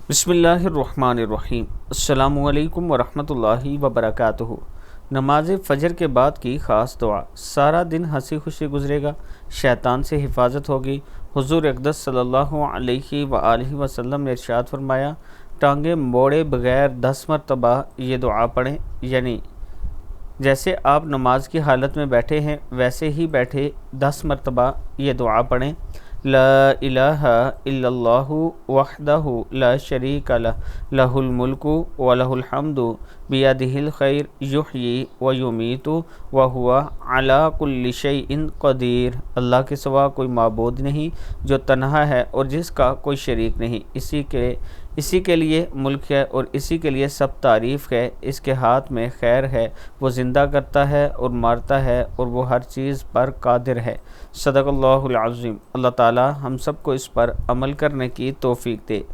बिस्मिल्लाहिर्रहमानिर्रहीम। अस्सलामुअलैकुम वरहमतुल्लाहि वबरकातुहू। नमाज फ़जर के बाद की ख़ास दुआ। सारा दिन हंसी खुशी गुजरेगा, शैतान से हिफाजत होगी। हुज़ूर अक़दस सल्लल्लाहु अलैहि वआलिहि वसल्लम ने इरशाद फरमाया, टांगे मोड़े बग़ैर 10 मरतबा ये दुआ पढ़ें, यानी जैसे आप नमाज की हालत में बैठे हैं वैसे ही बैठे 10 मरतबा ये दुआ पढ़ें। ला इलाहा इल्लल्लाहु वहदहु ला शरीका लह, लहुल मुल्कु व लहुल हम्दु बियदिहिल खैर युहयी व युमीतु व हुवा अला कुल्लि शैइन क़दीर। अल्लाह के सिवा कोई माबूद नहीं जो तन्हा है और जिसका कोई शरीक नहीं। इसी के लिए मुल्क है और इसी के लिए सब तारीफ़ है। इसके हाथ में खैर है, वो ज़िंदा करता है और मारता है और वो हर चीज़ पर कादिर है। सदक़ल्लाहुल अज़ीम। अल्लाह ताला हम सबको इस पर अमल करने की तौफ़ीक दे।